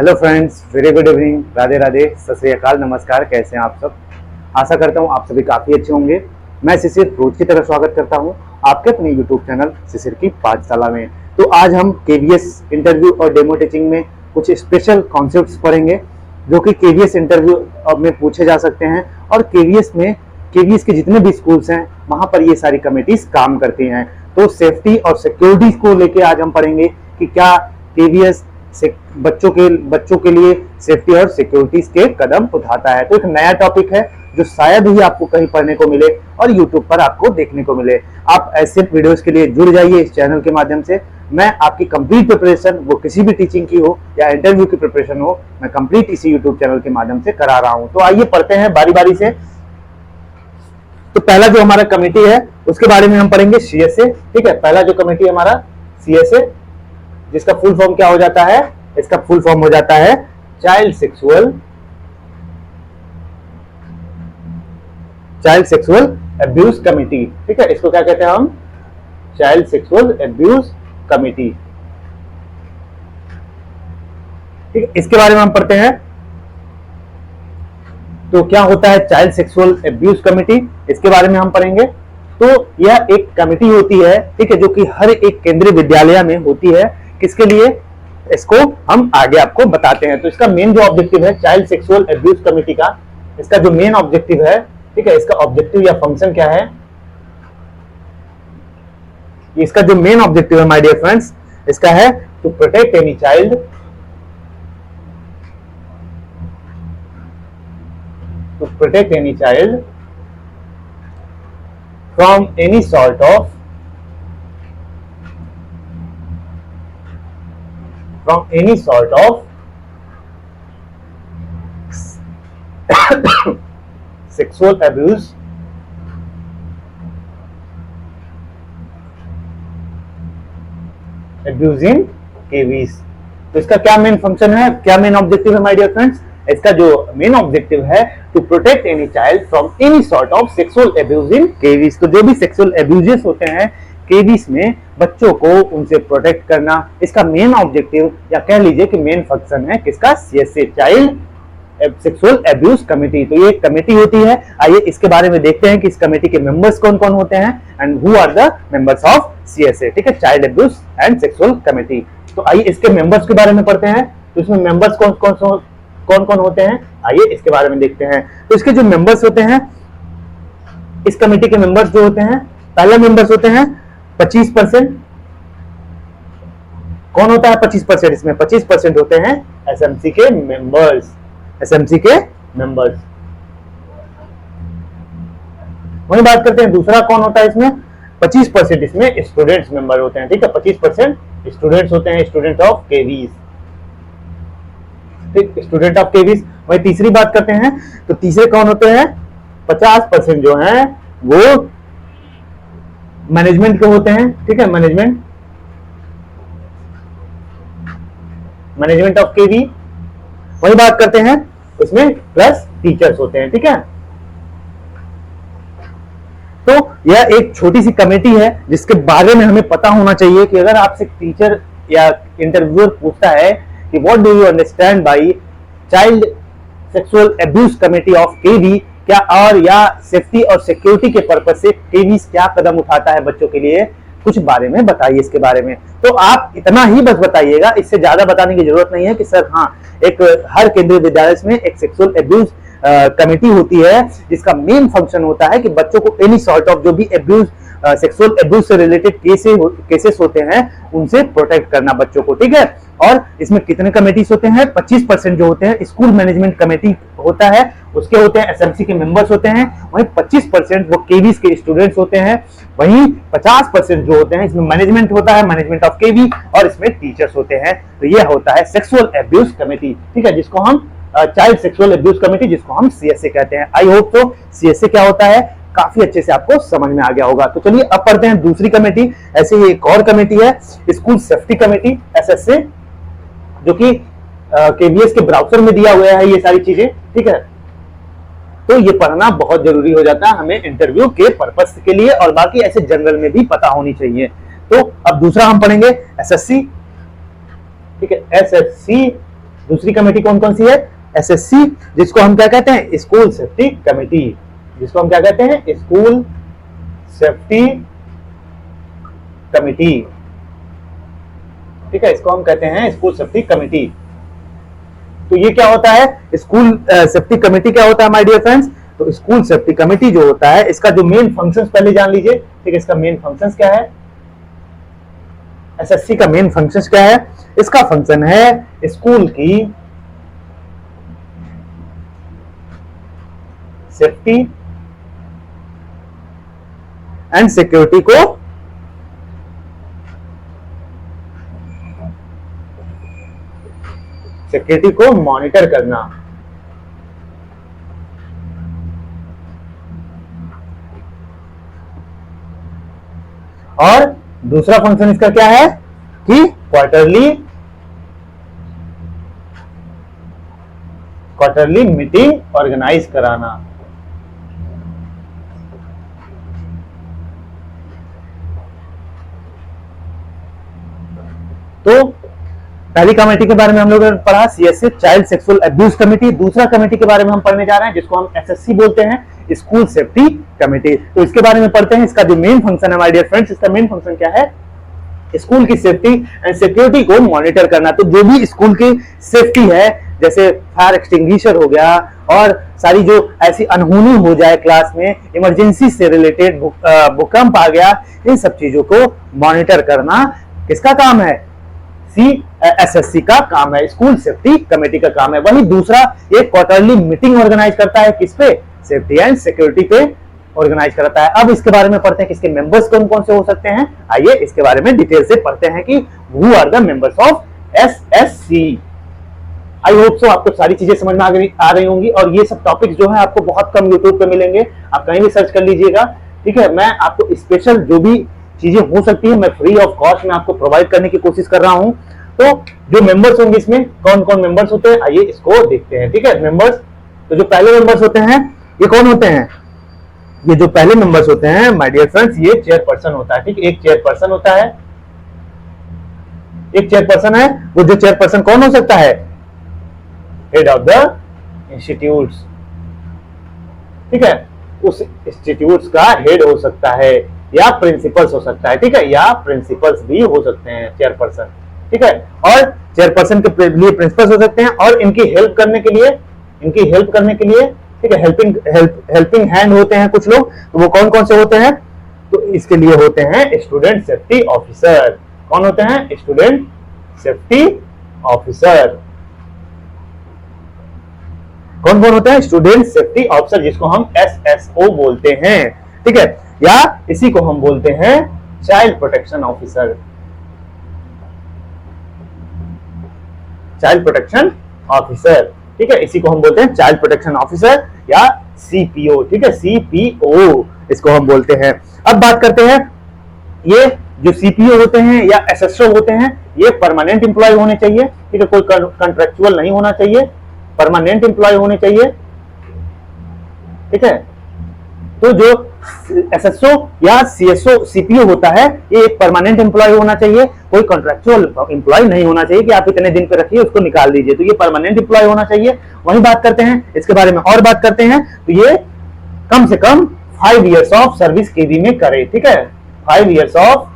Hello friends, very good evening, Radhe Radhe, सत श्री अकाल, नमस्कार। कैसे हैं आप सब? आशा करता हूं आप सभी काफ़ी अच्छे होंगे। मैं शिशिर रोज की तरह स्वागत करता हूं आपके अपने यूट्यूब चैनल शिशिर की पाठशाला में। तो आज हम केवीएस इंटरव्यू और डेमो टीचिंग में कुछ स्पेशल कॉन्सेप्ट्स पढ़ेंगे जो कि केवीएस इंटरव्यू में पूछे जा सकते हैं। और केवीएस के जितने भी स्कूल्स हैं वहां पर ये सारी कमेटीज काम करती हैं। तो सेफ्टी और सिक्योरिटी को लेके आज हम पढ़ेंगे कि क्या केवीएस से बच्चों के लिए सेफ्टी और सिक्योरिटीज के कदम उठाता है। तो एक नया टॉपिक है जो शायद ही आपको कहीं पढ़ने को मिले और यूट्यूब पर आपको देखने को मिले। आप ऐसे वीडियोस के लिए जुड़ जाइए इस चैनल के माध्यम से। मैं आपकी कंप्लीट प्रिपरेशन, वो किसी भी टीचिंग की हो या इंटरव्यू की प्रिपरेशन हो, मैं कंप्लीट इसी यूट्यूब चैनल के माध्यम से करा रहा हूं। तो आइए पढ़ते हैं बारी बारी से। तो पहला जो हमारा कमेटी है उसके बारे में हम पढ़ेंगे, सीएसए। ठीक है, पहला जो कमेटी हमारा सीएसए, जिसका फुल फॉर्म क्या हो जाता है? इसका फुल फॉर्म हो जाता है चाइल्ड सेक्सुअल अब्यूज कमिटी। ठीक है, इसको क्या कहते हैं हम? Child sexual abuse committee. ठीक है, इसके बारे में हम पढ़ते हैं। तो क्या होता है चाइल्ड सेक्सुअल अब्यूज कमिटी, इसके बारे में हम पढ़ेंगे। तो यह एक कमिटी होती है, ठीक है, जो कि हर एक केंद्रीय विद्यालय में होती है। किसके लिए? इसको हम आगे आपको बताते हैं। तो इसका मेन जो ऑब्जेक्टिव है चाइल्ड सेक्सुअल अब्यूज कमेटी का, इसका जो मेन ऑब्जेक्टिव है, ठीक है, इसका ऑब्जेक्टिव या फंक्शन क्या है? इसका जो मेन ऑब्जेक्टिव है माय डियर फ्रेंड्स, इसका है to protect any child from any sort of sexual abuse in KVs। तो इसका क्या मेन फंक्शन है, क्या मेन ऑब्जेक्टिव है माय डियर फ्रेंड्स? इसका जो मेन ऑब्जेक्टिव है to protect any child from any sort of sexual abuse in KVs. तो जो भी सेक्सुअल अब्यूजेस होते हैं केवीज में, बच्चों को उनसे प्रोटेक्ट करना, इसका मेन ऑब्जेक्टिव या कह लीजिए कि मेन फंक्शन है किसका? CSA, child sexual abuse committee. तो ये कमेटी होती है। आइए इसके बारे में देखते हैं कि इस कमेटी के मेंबर्स कौन कौन होते हैं and who are the members of CSA. ठीक है, child abuse and sexual committee. तो आइए इसके मेंबर्स के बारे में पढ़ते हैं। तो इसमें मेंबर्स कौन कौन होते हैं, आइए इसके बारे में देखते हैं। तो इसके जो मेंबर्स होते हैं, इस कमेटी के मेंबर्स जो होते हैं, पहला मेंबर्स होते हैं 25%। कौन होता है 25%? इसमें 25% होते हैं एसएमसी के मेंबर्स। वही बात करते हैं, दूसरा कौन होता है इसमें? 25% इसमें स्टूडेंट्स मेंबर होते हैं। ठीक है, 25% स्टूडेंट्स होते हैं, स्टूडेंट ऑफ केवीज। ठीक, स्टूडेंट ऑफ केवीज। वही तीसरी बात करते हैं, तो तीसरे कौन होते हैं? 50% जो हैं वो मैनेजमेंट के होते हैं। ठीक है, मैनेजमेंट ऑफ केवी। वही बात करते हैं, उसमें प्लस टीचर्स होते हैं। ठीक है, तो यह एक छोटी सी कमेटी है जिसके बारे में हमें पता होना चाहिए कि अगर आपसे टीचर या इंटरव्यूअर पूछता है कि what do you understand by child sexual abuse committee of KV, क्या और या सेफ्टी और सिक्योरिटी के पर्पज से केवी क्या कदम उठाता है बच्चों के लिए, कुछ बारे में बताइए इसके बारे में। तो आप इतना ही बस बताइएगा, इससे ज्यादा बताने की जरूरत नहीं है कि सर हाँ, एक हर केंद्रीय विद्यालय में एक सेक्सुअल अब्यूज कमेटी होती है जिसका मेन फंक्शन होता है कि बच्चों को एनी सॉर्ट ऑफ जो भी अब्यूज, सेक्सुअल अब्यूज से रिलेटेड केसेस होते हैं उनसे प्रोटेक्ट करना बच्चों को। ठीक है, और इसमें कितने कमेटीज होते हैं? 25% जो होते हैं स्कूल मैनेजमेंट कमेटी होता है, उसके होते हैं एसएमसी के मेंबर्स होते हैं। वहीं 25% वो केवीज के स्टूडेंट्स होते हैं। वहीं 50% जो होते हैं इसमें मैनेजमेंट होता है, मैनेजमेंट ऑफ केवी, और इसमें टीचर्स होते हैं। तो ये होता है सेक्सुअल अब्यूज कमेटी। ठीक है, जिसको हम चाइल्ड सेक्सुअल अब्यूज कमेटी, जिसको हम सीएसए कहते हैं। आई होप तो सीएसए क्या होता है काफी अच्छे से आपको समझ में आ गया होगा। तो चलिए अब पढ़ते हैं दूसरी कमेटी। ऐसे ही एक और कमेटी है स्कूल सेफ्टी कमेटी, एसएसए, जो कि केवीएस के ब्राउजर में दिया हुआ है ये सारी चीजें। ठीक है, तो ये पढ़ना बहुत जरूरी हो जाता है हमें इंटरव्यू के पर्पस के लिए, और बाकी ऐसे जनरल में भी पता होनी चाहिए। तो अब दूसरा हम पढ़ेंगे एसएससी। ठीक है, एसएससी दूसरी कमेटी कौन कौन सी है? एसएससी, जिसको हम क्या कहते हैं? स्कूल सेफ्टी कमेटी, जिसको हम क्या कहते हैं? स्कूल सेफ्टी कमेटी, ठीक है, इसको हम कहते हैं स्कूल सेफ्टी कमेटी। तो ये क्या होता है? स्कूल सेफ्टी कमेटी क्या होता है माय डियर फ्रेंड्स? तो स्कूल सेफ्टी कमेटी जो होता है, इसका जो मेन फंक्शंस पहले जान लीजिए, ठीक है, इसका मेन फंक्शंस क्या है? एसएससी का मेन फंक्शंस क्या है? इसका फंक्शन है स्कूल की सेफ्टी एंड सिक्योरिटी को मॉनिटर करना। और दूसरा फंक्शन इसका क्या है कि क्वार्टरली मीटिंग ऑर्गेनाइज कराना। तो पहली कमेटी के बारे में हम लोगों ने पढ़ा, CSA child sexual abuse committee. दूसरा कमेटी के बारे में हम पढ़ने जा रहे हैं जिसको हम एसएससी बोलते हैं, स्कूल सेफ्टी कमेटी। तो इसके बारे में पढ़ते हैं। इसका जो मेन फंक्शन है माय डियर फ्रेंड्स, इसका मेन फंक्शन क्या है? स्कूल की सेफ्टी एंड सिक्योरिटी को मॉनिटर करना। तो जो भी स्कूल की सेफ्टी है, जैसे फायर एक्सटिंग्विशर हो गया और सारी जो ऐसी अनहोनी हो जाए क्लास में, इमरजेंसी से रिलेटेड भूकंप आ गया, इन सब चीजों को मॉनिटर करना किसका काम है? एसएससी का काम है, स्कूल सेफ्टी कमेटी का काम है। वही दूसरा एक क्वार्टरली मीटिंग ऑर्गेनाइज करता है, किस पे? सेफ्टी एंड सिक्योरिटी पे ऑर्गेनाइज करता है। अब इसके बारे में पढ़ते हैं कि इसके मेंबर्स कौन कौन से हो सकते हैं। आइए इसके बारे में डिटेल से पढ़ते हैं कि who are the members of SSC. I hope so आपको सारी चीजें समझ में आ रही होंगी, और ये सब टॉपिक्स जो है आपको बहुत कम यूट्यूब पे मिलेंगे, आप कहीं भी सर्च कर लीजिएगा, ठीक है। मैं आपको स्पेशल जो भी चीजें हो सकती है, मैं फ्री ऑफ कॉस्ट में आपको प्रोवाइड करने की कोशिश कर रहा हूं। तो जो मेंबर्स होंगे इसमें कौन कौन मेंबर्स होते हैं, आइए इसको देखते हैं, ठीक है। मेंबर्स, तो जो पहले मेंबर्स होते हैं ये कौन होते हैं? ये जो पहले मेंबर्स होते हैं माय डियर फ्रेंड्स, ये चेयरपर्सन होता है, ठीक। एक चेयरपर्सन होता है, एक चेयरपर्सन है। वो जो चेयरपर्सन कौन हो सकता है? हेड ऑफ द इंस्टीट्यूट्स, ठीक है, उस इंस्टीट्यूट्स का हेड हो सकता है, या प्रिंसिपल्स हो सकता है, ठीक है, या प्रिंसिपल्स भी हो सकते हैं चेयरपर्सन, ठीक है। और चेयरपर्सन के लिए प्रिंसिपल्स हो सकते हैं, और इनकी हेल्प करने के लिए, ठीक है, हेल्पिंग हैंड होते हैं कुछ लोग। तो वो कौन कौन से होते हैं? तो इसके लिए होते हैं स्टूडेंट सेफ्टी ऑफिसर। कौन होते हैं? Student safety officer. कौन कौन होते हैं? स्टूडेंट सेफ्टी ऑफिसर, जिसको हम एसएसओ बोलते हैं, ठीक है, या इसी को हम बोलते हैं child protection officer. Child protection officer, ठीक है, इसी को हम बोलते हैं चाइल्ड प्रोटेक्शन ऑफिसर या सीपीओ, ठीक है, सीपीओ इसको हम बोलते हैं। अब बात करते हैं, ये जो सीपीओ होते हैं या एसएसओ होते हैं, ये परमानेंट एम्प्लॉय होने चाहिए, ठीक है, कोई कॉन्ट्रैक्चुअल नहीं होना चाहिए, परमानेंट एम्प्लॉय होने चाहिए, ठीक है। तो जो एसएसओ या सीएसओ सीपीओ होता है, ये एक परमानेंट एम्प्लॉय होना चाहिए, कोई कॉन्ट्रैक्चुअल एम्प्लॉय नहीं होना चाहिए कि आप इतने दिन पे रखिए उसको निकाल दीजिए। तो ये परमानेंट एम्प्लॉय होना चाहिए। वही बात करते हैं इसके बारे में, और बात करते हैं, तो ये कम से कम 5 इयर्स ऑफ सर्विस केवी में करे, ठीक है, 5 इयर्स ऑफ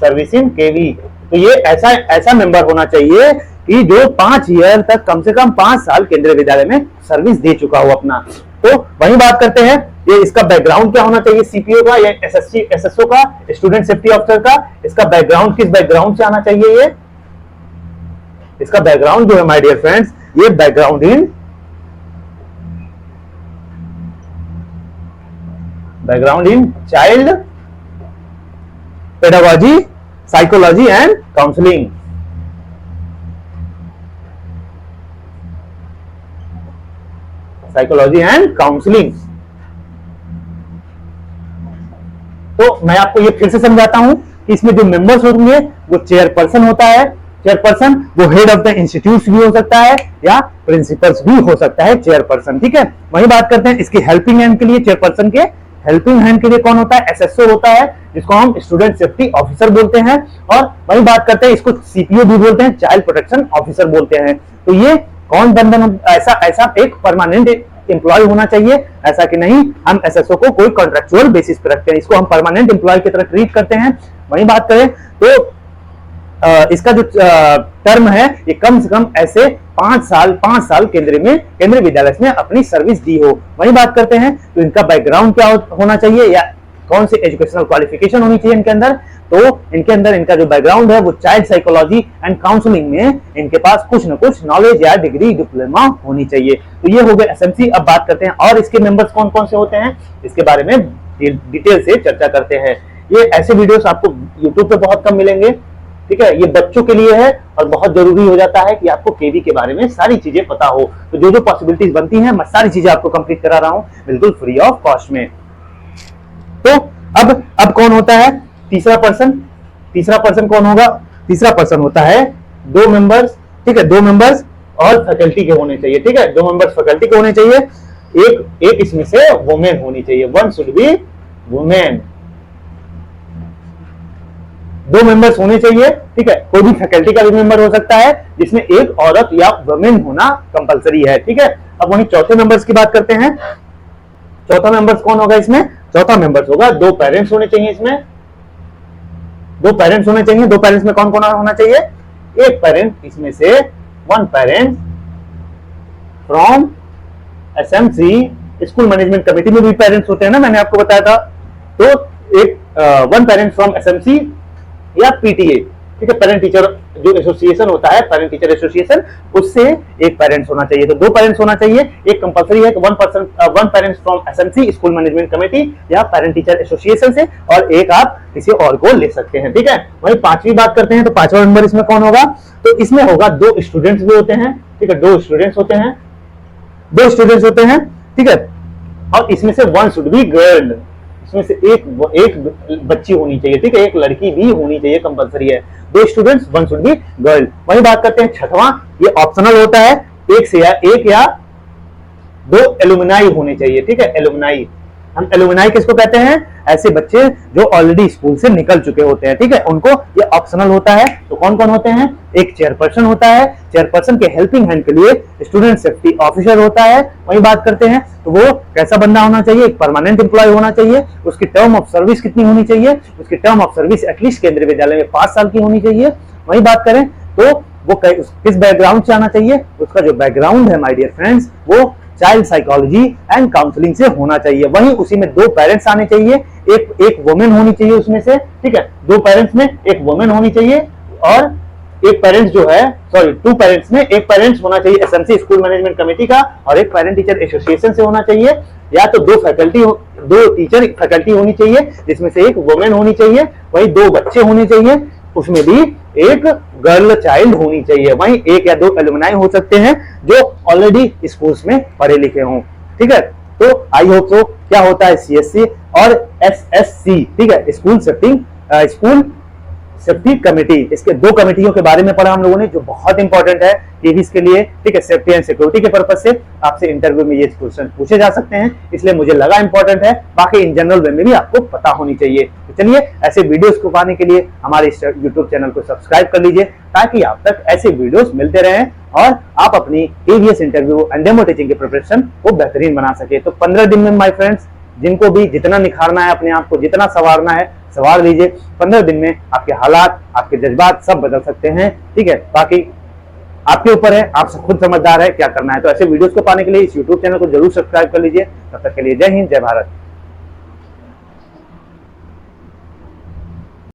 सर्विस इन केवी। तो ये ऐसा मेंबर होना चाहिए कि जो 5 ईयर तक, कम से कम 5 साल केंद्रीय विद्यालय में सर्विस दे चुका हो अपना। तो वही बात करते हैं, ये इसका बैकग्राउंड क्या होना चाहिए सीपीओ का या एसएसओ का, स्टूडेंट सेफ्टी ऑफिसर का, इसका बैकग्राउंड किस बैकग्राउंड से आना चाहिए? ये इसका बैकग्राउंड जो है माय डियर फ्रेंड्स, ये background in child pedagogy, psychology and counselling. Psychology and counselling. तो मैं आपको ये फिर से समझाता हूं कि इसमें जो मेंबर्स होंगे वो चेयरपर्सन होता है, चेयरपर्सन वो हेड ऑफ द इंस्टीट्यूट भी हो सकता है या प्रिंसिपल्स भी हो सकता है चेयरपर्सन, ठीक है। वही बात करते हैं इसकी हेल्पिंग हैंड के लिए, चेयरपर्सन के हेल्पिंग हैंड के लिए कौन होता है? एसएसओ होता है, जिसको हम स्टूडेंट सेफ्टी ऑफिसर बोलते हैं। और वही बात करते हैं, इसको सीपीओ भी बोलते हैं, चाइल्ड प्रोटेक्शन ऑफिसर बोलते हैं। तो ये कौन बंधन, ऐसा एक परमानेंट एम्प्लॉय होना चाहिए, ऐसा कि नहीं हम एसएसओ को कोई कॉन्ट्रेक्चुअल बेसिस पे रखते हैं, इसको हम परमानेंट एम्प्लॉय की तरह ट्रीट करते हैं। वही बात करें तो इसका जो टर्म है ये कम से कम ऐसे 5 साल केंद्रीय विद्यालय में अपनी सर्विस दी हो। वही बात करते हैं तो इनका बैकग्राउंड क्या होना चाहिए या कौन सी एजुकेशनल क्वालिफिकेशन होनी चाहिए इनके अंदर? तो इनके अंदर इनका जो बैकग्राउंड है वो चाइल्ड साइकोलॉजी एंड काउंसलिंग में इनके पास कुछ न कुछ नॉलेज या डिग्री डिप्लोमा होनी चाहिए। तो ये हो गए एसएमसी। अब बात करते हैं और इसके मेंबर्स कौन कौन से होते हैं, इसके बारे में डिटेल से चर्चा करते हैं। ये ऐसे वीडियोस आपको यूट्यूब पे बहुत कम मिलेंगे, ठीक है। ये बच्चों के लिए है और बहुत जरूरी हो जाता है कि आपको केवी के बारे में सारी चीजें पता हो। तो जो जो पॉसिबिलिटीज बनती हैं मैं सारी चीजें आपको कंप्लीट करा रहा हूं बिल्कुल फ्री ऑफ कॉस्ट में। तो अब कौन होता है तीसरा पर्सन कौन होगा? तीसरा पर्सन होता है 2 मेंबर्स, ठीक है। 2 मेंबर्स और फैकल्टी के होने चाहिए, ठीक है। 2 मेंबर्स फैकल्टी के होने चाहिए, एक इसमें से वुमेन होनी चाहिए, one should be women. 2 members होने चाहिए, ठीक है। कोई भी फैकल्टी का भी मेंबर हो सकता है जिसमें एक औरत या वुमेन होना कंपलसरी है, ठीक है। अब वहीं चौथे मेंबर्स की बात करते हैं। चौथा मेंबर्स कौन होगा इसमें? चौथा मेंबर्स होगा 2 पेरेंट्स होने चाहिए इसमें, 2 पेरेंट्स होने चाहिए। 2 पेरेंट्स में कौन कौन होना चाहिए? एक पेरेंट इसमें से 1 parent from SMC, school management committee में भी पेरेंट्स होते हैं ना, मैंने आपको बताया था। तो एक 1 पेरेंट फ्रॉम एसएमसी या पीटीए, ठीक है, पेरेंट टीचर जो एसोसिएशन होता है, पेरेंट टीचर एसोसिएशन, उससे एक पेरेंट्स होना चाहिए। तो 2 पेरेंट्स होना चाहिए, एक कंपलसरी है तो 1 parents from SMC school management committee या पेरेंट टीचर एसोसिएशन से, और एक आप किसी और को ले सकते हैं, ठीक है। वही 5वीं बात करते हैं तो 5वां नंबर इसमें कौन होगा? तो इसमें होगा 2 स्टूडेंट्स भी होते हैं, ठीक है। 2 स्टूडेंट्स होते हैं, ठीक है। और इसमें से 1 शुड बी गर्ल, इसमें से एक बच्ची होनी चाहिए, ठीक है, एक लड़की भी होनी चाहिए, कंपलसरी है। 2 स्टूडेंट्स 1 शुड बी गर्ल। वही बात करते हैं 6वां, ये ऑप्शनल होता है, एक या 2 एलुमनाई होने चाहिए, ठीक है। एलुमनाई, हम एलुमनाई किसको कहते हैं? ऐसे बच्चे जो ऑलरेडी स्कूल से निकल चुके होते हैं, ठीक है, उनको ये ऑप्शनल होता है। तो कौन कौन होते हैं? एक चेयरपर्सन होता है, चेयरपर्सन के हेल्पिंग हैंड के लिए स्टूडेंट सेफ्टी ऑफिसर होता है। वही बात करते हैं तो वो कैसा बंदा होना चाहिए? एक परमानेंट एम्प्लॉय होना चाहिए। उसकी टर्म ऑफ सर्विस कितनी होनी चाहिए? उसकी टर्म ऑफ सर्विस एटलीस्ट केंद्रीय विद्यालय में 5 साल की होनी चाहिए। वही बात करें तो वो किस बैकग्राउंड से आना चाहिए? उसका जो बैकग्राउंड है माय डियर फ्रेंड्स वो चाइल्ड साइकोलॉजी एंड काउंसलिंग से होना चाहिए। वहीं उसी में 2 पेरेंट्स आने चाहिए, एक वुमेन होनी चाहिए उसमें से, ठीक है। 2 पेरेंट्स में एक वुमेन होनी चाहिए और एक पेरेंट्स जो है, सॉरी 2 पेरेंट्स में एक पेरेंट्स होना चाहिए एसएमसी स्कूल मैनेजमेंट कमेटी का, और एक पेरेंट टीचर एसोसिएशन से होना चाहिए। या तो 2 टीचर फैकल्टी होनी चाहिए जिसमें से एक वुमेन होनी चाहिए, वही 2 बच्चे होने चाहिए, उसमें भी एक गर्ल चाइल्ड होनी चाहिए। वहीं 1 या 2 एलुमनाई हो सकते हैं जो ऑलरेडी स्कूल्स में पढ़े लिखे हों, ठीक है। तो आई होप सो क्या होता है सीएससी और एसएससी, ठीक है, स्कूल सेफ्टी कमेटी, इसके 2 कमेटियों के बारे में पढ़ा हम लोगों ने जो बहुत इंपॉर्टेंट है केवीज के लिए, ठीक है। सेफ्टी एंड सिक्योरिटी के पर्पज से आपसे इंटरव्यू में ये क्वेश्चन पूछे जा सकते हैं, इसलिए मुझे लगा इंपॉर्टेंट है। बाकी इन जनरल वे में भी आपको पता होनी चाहिए। तो चलिए ऐसे वीडियोस को पाने के लिए हमारे इस यूट्यूब चैनल को सब्सक्राइब कर लीजिए ताकि आप तक ऐसे वीडियोस मिलते रहें और आप अपनी KVS interview and demo teaching की प्रिपरेशन को बेहतरीन बना सके। तो 15 दिन में माय फ्रेंड्स जिनको भी जितना निखारना है, अपने आप को जितना संवारना है संवार लीजिए। 15 दिन में आपके हालात, आपके जज्बात सब बदल सकते हैं, ठीक है। बाकी आपके ऊपर है, आप खुद समझदार है क्या करना है। तो ऐसे वीडियोस को पाने के लिए इस यूट्यूब चैनल को जरूर सब्सक्राइब कर लीजिए। तब तक के लिए जय हिंद, जय भारत।